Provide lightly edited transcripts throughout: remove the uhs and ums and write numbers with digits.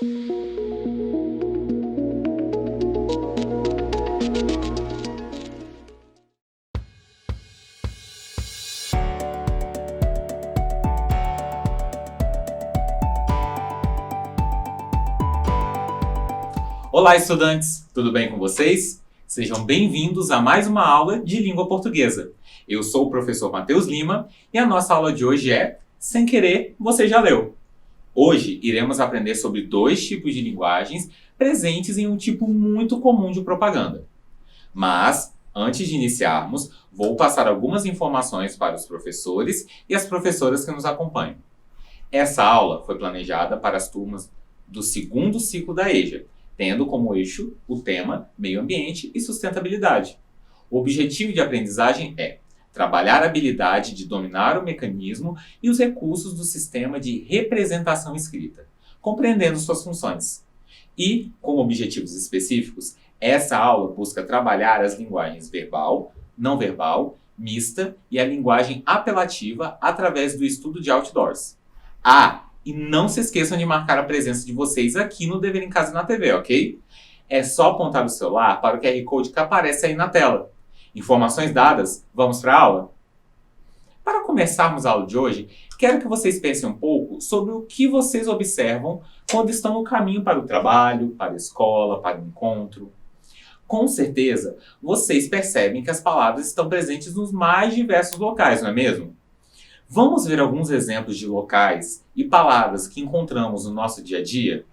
Olá, estudantes! Tudo bem com vocês? Sejam bem-vindos a mais uma aula de língua portuguesa. Eu sou o professor Matheus Lima e a nossa aula de hoje é Sem Querer, Você Já Leu. Hoje iremos aprender sobre dois tipos de linguagens presentes em um tipo muito comum de propaganda. Mas, antes de iniciarmos, vou passar algumas informações para os professores e as professoras que nos acompanham. Essa aula foi planejada para as turmas do segundo ciclo da EJA, tendo como eixo o tema meio ambiente e sustentabilidade. O objetivo de aprendizagem é trabalhar a habilidade de dominar o mecanismo e os recursos do sistema de representação escrita, compreendendo suas funções. E, com objetivos específicos, essa aula busca trabalhar as linguagens verbal, não verbal, mista e a linguagem apelativa através do estudo de outdoors. E não se esqueçam de marcar a presença de vocês aqui no Dever em Casa na TV, ok? É só apontar o celular para o QR Code que aparece aí na tela. Informações dadas, vamos para a aula? Para começarmos a aula de hoje, quero que vocês pensem um pouco sobre o que vocês observam quando estão no caminho para o trabalho, para a escola, para o encontro. Com certeza, vocês percebem que as palavras estão presentes nos mais diversos locais, não é mesmo? Vamos ver alguns exemplos de locais e palavras que encontramos no nosso dia a dia?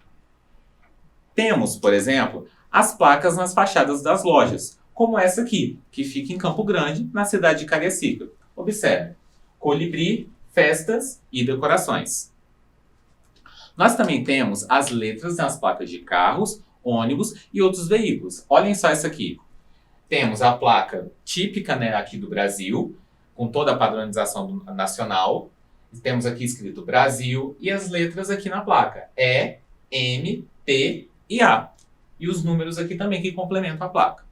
Temos, por exemplo, as placas nas fachadas das lojas, como essa aqui, que fica em Campo Grande, na cidade de Cariacica. Observe: colibri, festas e decorações. Nós também temos as letras nas placas de carros, ônibus e outros veículos. Olhem só essa aqui. Temos a placa típica, né, aqui do Brasil, com toda a padronização nacional. Temos aqui escrito Brasil e as letras aqui na placa. E, M, T e A. E os números aqui também que complementam a placa.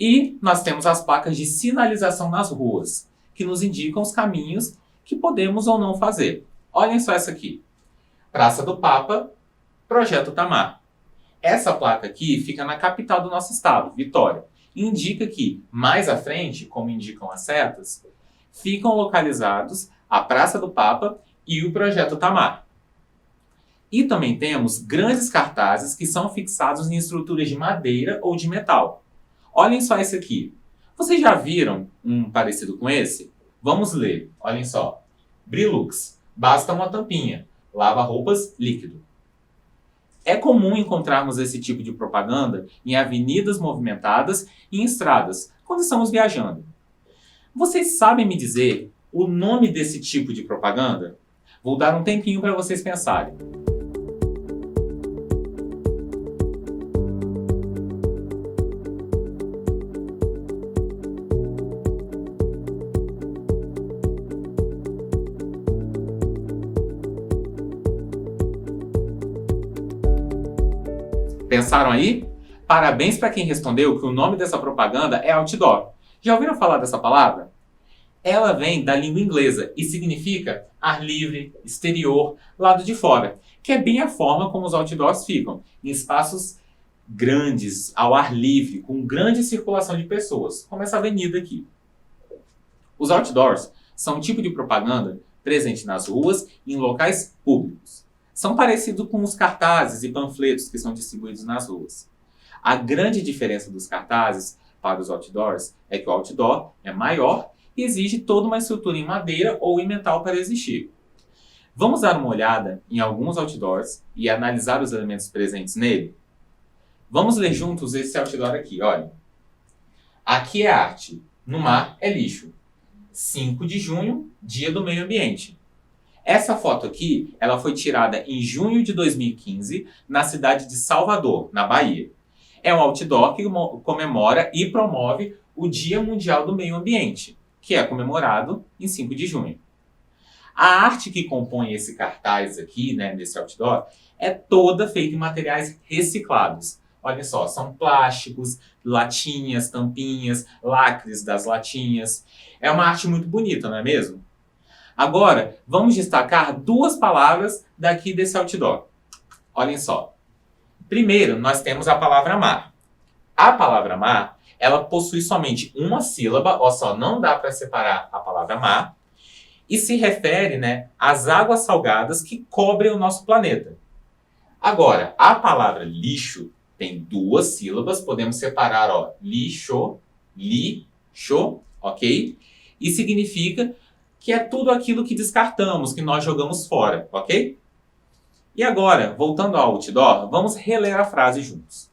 E nós temos as placas de sinalização nas ruas, que nos indicam os caminhos que podemos ou não fazer. Olhem só essa aqui. Praça do Papa, Projeto Tamar. Essa placa aqui fica na capital do nosso estado, Vitória. Indica que, mais à frente, como indicam as setas, ficam localizados a Praça do Papa e o Projeto Tamar. E também temos grandes cartazes que são fixados em estruturas de madeira ou de metal. Olhem só esse aqui. Vocês já viram um parecido com esse? Vamos ler. Olhem só. Brilux. Basta uma tampinha. Lava roupas líquido. É comum encontrarmos esse tipo de propaganda em avenidas movimentadas e em estradas, quando estamos viajando. Vocês sabem me dizer o nome desse tipo de propaganda? Vou dar um tempinho para vocês pensarem. Pensaram aí? Parabéns para quem respondeu que o nome dessa propaganda é outdoor. Já ouviram falar dessa palavra? Ela vem da língua inglesa e significa ar livre, exterior, lado de fora, que é bem a forma como os outdoors ficam, em espaços grandes, ao ar livre, com grande circulação de pessoas, como essa avenida aqui. Os outdoors são um tipo de propaganda presente nas ruas e em locais públicos. São parecidos com os cartazes e panfletos que são distribuídos nas ruas. A grande diferença dos cartazes para os outdoors é que o outdoor é maior e exige toda uma estrutura em madeira ou em metal para existir. Vamos dar uma olhada em alguns outdoors e analisar os elementos presentes nele? Vamos ler juntos esse outdoor aqui, olha. Aqui é arte, no mar é lixo. 5 de junho, Dia do Meio Ambiente. Essa foto aqui, ela foi tirada em junho de 2015, na cidade de Salvador, na Bahia. É um outdoor que comemora e promove o Dia Mundial do Meio Ambiente, que é comemorado em 5 de junho. A arte que compõe esse cartaz aqui, né, nesse outdoor, é toda feita em materiais reciclados. Olha só, são plásticos, latinhas, tampinhas, lacres das latinhas. É uma arte muito bonita, não é mesmo? Agora, vamos destacar duas palavras daqui desse outdoor. Olhem só. Primeiro, nós temos a palavra mar. A palavra mar, ela possui somente uma sílaba, ó só, não dá para separar a palavra mar, e se refere, né, às águas salgadas que cobrem o nosso planeta. Agora, a palavra lixo tem duas sílabas, podemos separar, ó, lixo, ok? E significa que é tudo aquilo que descartamos, que nós jogamos fora, ok? E agora, voltando ao outdoor, vamos reler a frase juntos.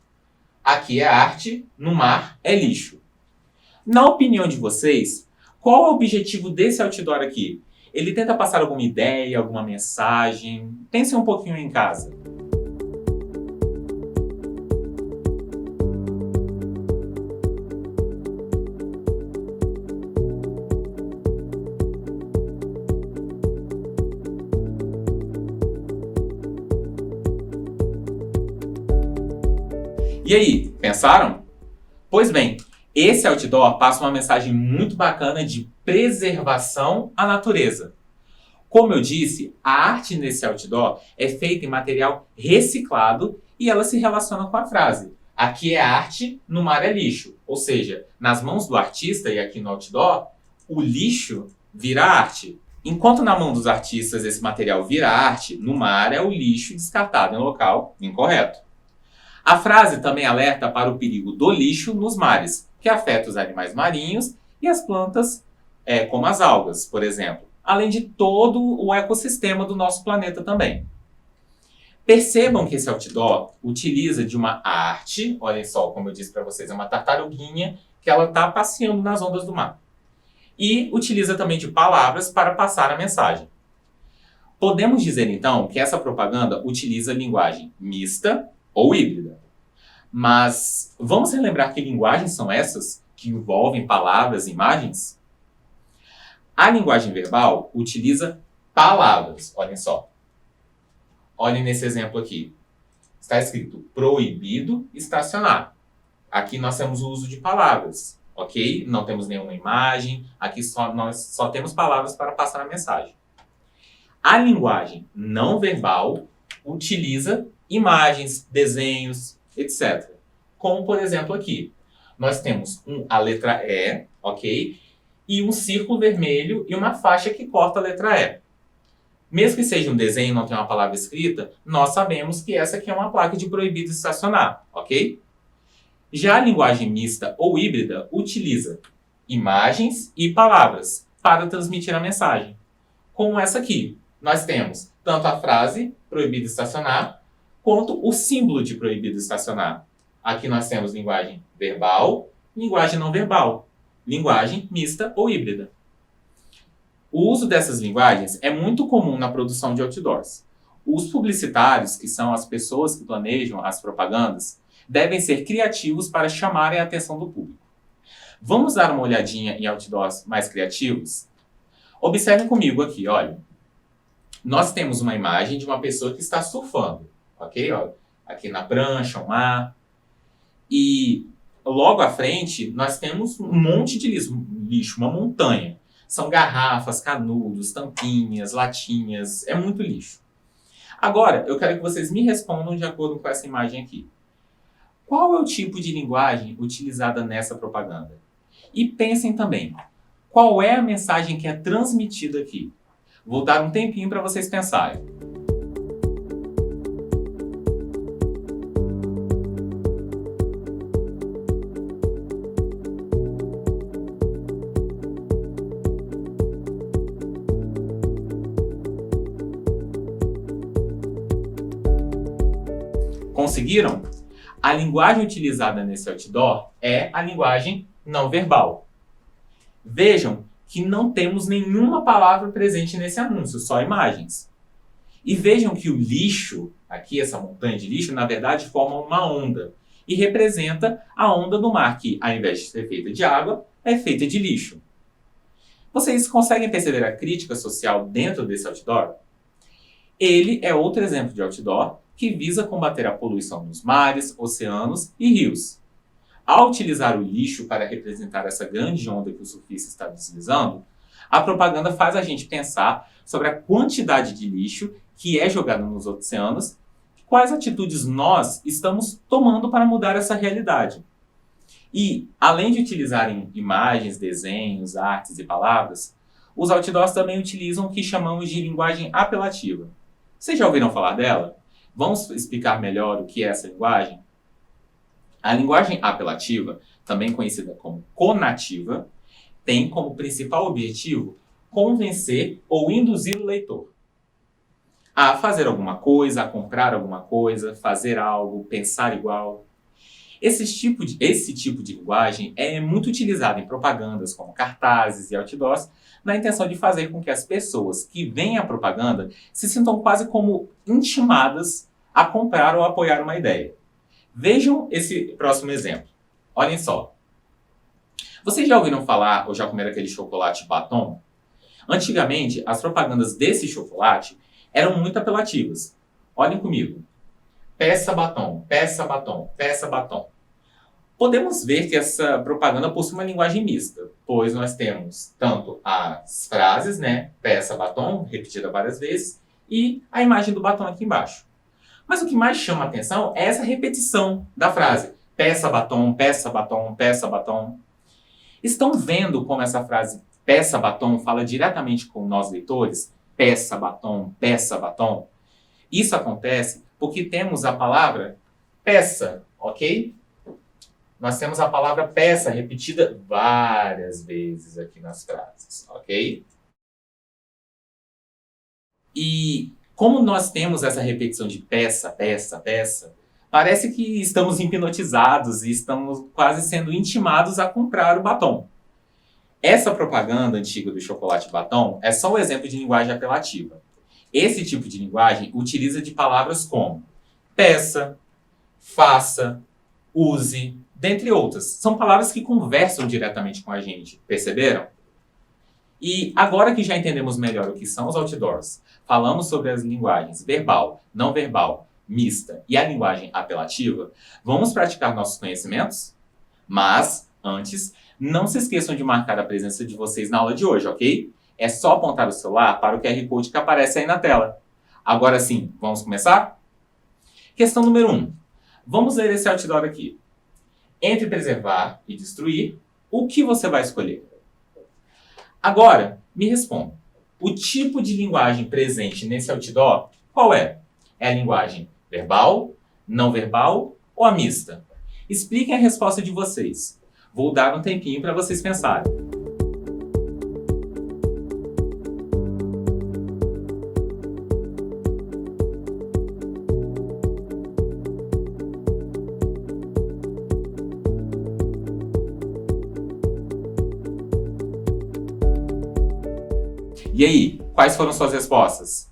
Aqui é arte, no mar é lixo. Na opinião de vocês, qual é o objetivo desse outdoor aqui? Ele tenta passar alguma ideia, alguma mensagem? Pensem um pouquinho em casa. E aí, pensaram? Pois bem, esse outdoor passa uma mensagem muito bacana de preservação à natureza. Como eu disse, a arte nesse outdoor é feita em material reciclado e ela se relaciona com a frase: aqui é arte, no mar é lixo. Ou seja, nas mãos do artista e aqui no outdoor, o lixo vira arte. Enquanto na mão dos artistas esse material vira arte, no mar é o lixo descartado em local incorreto. A frase também alerta para o perigo do lixo nos mares, que afeta os animais marinhos e as plantas, como as algas, por exemplo, além de todo o ecossistema do nosso planeta também. Percebam que esse outdoor utiliza de uma arte, olhem só, como eu disse para vocês, é uma tartaruguinha que ela está passeando nas ondas do mar. E utiliza também de palavras para passar a mensagem. Podemos dizer então que essa propaganda utiliza linguagem mista ou híbrida. Mas vamos relembrar que linguagens são essas que envolvem palavras e imagens? A linguagem verbal utiliza palavras, olhem só. Olhem nesse exemplo aqui. Está escrito proibido estacionar. Aqui nós temos o uso de palavras, ok? Não temos nenhuma imagem, aqui nós só temos palavras para passar a mensagem. A linguagem não verbal utiliza imagens, desenhos, etc. Como, por exemplo, aqui. Nós temos a letra E, ok? E um círculo vermelho e uma faixa que corta a letra E. Mesmo que seja um desenho e não tenha uma palavra escrita, nós sabemos que essa aqui é uma placa de proibido estacionar, ok? Já a linguagem mista ou híbrida utiliza imagens e palavras para transmitir a mensagem. Como essa aqui. Nós temos tanto a frase proibido estacionar, quanto o símbolo de proibido estacionar. Aqui nós temos linguagem verbal, linguagem não verbal, linguagem mista ou híbrida. O uso dessas linguagens é muito comum na produção de outdoors. Os publicitários, que são as pessoas que planejam as propagandas, devem ser criativos para chamarem a atenção do público. Vamos dar uma olhadinha em outdoors mais criativos? Observem comigo aqui, olha. Nós temos uma imagem de uma pessoa que está surfando, ok? Ó, aqui na prancha, o mar. E logo à frente, nós temos um monte de lixo, uma montanha. São garrafas, canudos, tampinhas, latinhas, é muito lixo. Agora, eu quero que vocês me respondam de acordo com essa imagem aqui. Qual é o tipo de linguagem utilizada nessa propaganda? E pensem também, qual é a mensagem que é transmitida aqui? Vou dar um tempinho para vocês pensarem. Conseguiram? A linguagem utilizada nesse outdoor é a linguagem não verbal. Vejam que não temos nenhuma palavra presente nesse anúncio, só imagens. E vejam que o lixo, aqui essa montanha de lixo, na verdade forma uma onda. E representa a onda do mar, que ao invés de ser feita de água, é feita de lixo. Vocês conseguem perceber a crítica social dentro desse outdoor? Ele é outro exemplo de outdoor que visa combater a poluição nos mares, oceanos e rios. Ao utilizar o lixo para representar essa grande onda que o surfista está deslizando, a propaganda faz a gente pensar sobre a quantidade de lixo que é jogado nos oceanos quais atitudes nós estamos tomando para mudar essa realidade. E, além de utilizarem imagens, desenhos, artes e palavras, os outdoors também utilizam o que chamamos de linguagem apelativa. Vocês já ouviram falar dela? Vamos explicar melhor o que é essa linguagem? A linguagem apelativa, também conhecida como conativa, tem como principal objetivo convencer ou induzir o leitor a fazer alguma coisa, a comprar alguma coisa, fazer algo, pensar igual. Esse tipo de linguagem é muito utilizado em propagandas como cartazes e outdoors, na intenção de fazer com que as pessoas que veem a propaganda se sintam quase como intimadas a comprar ou apoiar uma ideia. Vejam esse próximo exemplo. Olhem só. Vocês já ouviram falar ou já comeram aquele chocolate Batom? Antigamente, as propagandas desse chocolate eram muito apelativas. Olhem comigo. Peça batom, peça batom, peça batom. Podemos ver que essa propaganda possui uma linguagem mista, pois nós temos tanto as frases, né, peça batom, repetida várias vezes, e a imagem do batom aqui embaixo. Mas o que mais chama a atenção é essa repetição da frase, peça batom, peça batom, peça batom. Estão vendo como essa frase peça batom fala diretamente com nós leitores? Peça batom, peça batom. Isso acontece porque temos a palavra peça, ok? Nós temos a palavra peça repetida várias vezes aqui nas frases, ok? E como nós temos essa repetição de peça, peça, peça, parece que estamos hipnotizados e estamos quase sendo intimados a comprar o batom. Essa propaganda antiga do chocolate batom é só um exemplo de linguagem apelativa. Esse tipo de linguagem utiliza de palavras como peça, faça, use, dentre outras. São palavras que conversam diretamente com a gente, perceberam? E agora que já entendemos melhor o que são os outdoors, falamos sobre as linguagens verbal, não verbal, mista e a linguagem apelativa, vamos praticar nossos conhecimentos? Mas, antes, não se esqueçam de marcar a presença de vocês na aula de hoje, ok? É só apontar o celular para o QR Code que aparece aí na tela. Agora sim, vamos começar? Questão número 1. Vamos ler esse outdoor aqui. Entre preservar e destruir, o que você vai escolher? Agora, me responda. O tipo de linguagem presente nesse outdoor, qual é? É a linguagem verbal, não verbal ou a mista? Expliquem a resposta de vocês. Vou dar um tempinho para vocês pensarem. E aí, quais foram suas respostas?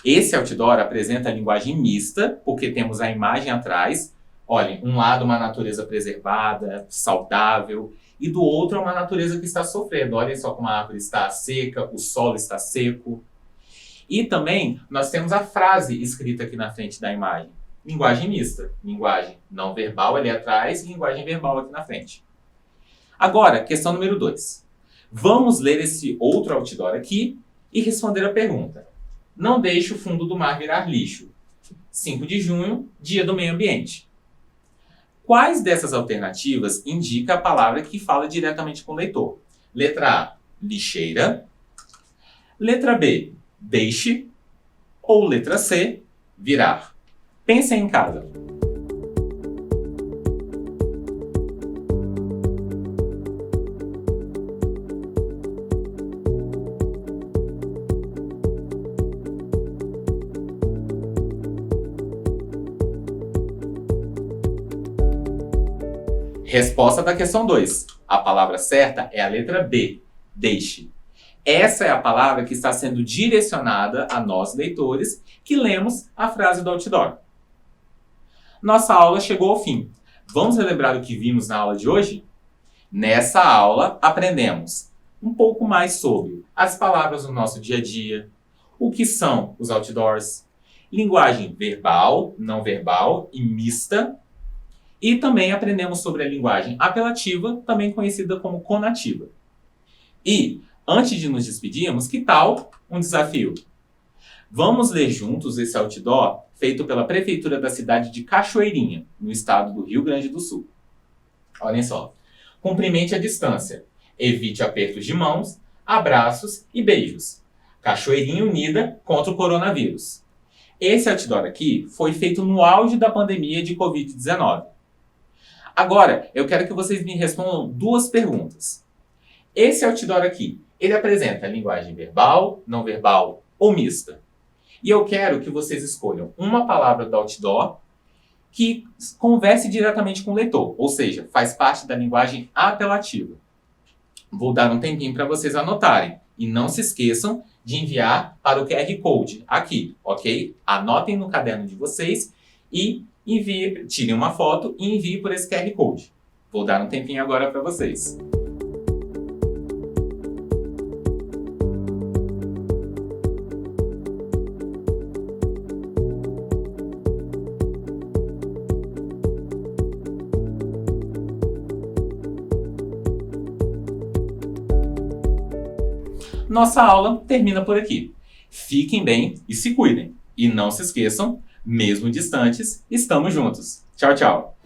Esse outdoor apresenta a linguagem mista, porque temos a imagem atrás. Olhem, um lado uma natureza preservada, saudável, e do outro uma natureza que está sofrendo. Olhem só como a árvore está seca, o solo está seco. E também nós temos a frase escrita aqui na frente da imagem. Linguagem mista. Linguagem não verbal ali atrás e linguagem verbal aqui na frente. Agora, questão número 2. Vamos ler esse outro outdoor aqui e responder a pergunta. Não deixe o fundo do mar virar lixo. 5 de junho, Dia do Meio Ambiente. Quais dessas alternativas indica a palavra que fala diretamente com o leitor? Letra A, lixeira. Letra B, deixe. Ou letra C, virar. Pensem em casa. Resposta da questão 2. A palavra certa é a letra B, deixe. Essa é a palavra que está sendo direcionada a nós, leitores, que lemos a frase do outdoor. Nossa aula chegou ao fim. Vamos relembrar o que vimos na aula de hoje? Nessa aula, aprendemos um pouco mais sobre as palavras do nosso dia a dia, o que são os outdoors, linguagem verbal, não verbal e mista, e também aprendemos sobre a linguagem apelativa, também conhecida como conativa. E, antes de nos despedirmos, que tal um desafio? Vamos ler juntos esse outdoor feito pela Prefeitura da cidade de Cachoeirinha, no estado do Rio Grande do Sul. Olhem só. Cumprimente a distância. Evite apertos de mãos, abraços e beijos. Cachoeirinha unida contra o coronavírus. Esse outdoor aqui foi feito no auge da pandemia de Covid-19. Agora, eu quero que vocês me respondam 2 perguntas. Esse outdoor aqui, ele apresenta linguagem verbal, não verbal ou mista? E eu quero que vocês escolham uma palavra do outdoor que converse diretamente com o leitor, ou seja, faz parte da linguagem apelativa. Vou dar um tempinho para vocês anotarem. E não se esqueçam de enviar para o QR Code aqui, ok? Anotem no caderno de vocês e tirem uma foto e enviem por esse QR Code. Vou dar um tempinho agora para vocês. Nossa aula termina por aqui. Fiquem bem e se cuidem. E não se esqueçam, mesmo distantes, estamos juntos. Tchau, tchau!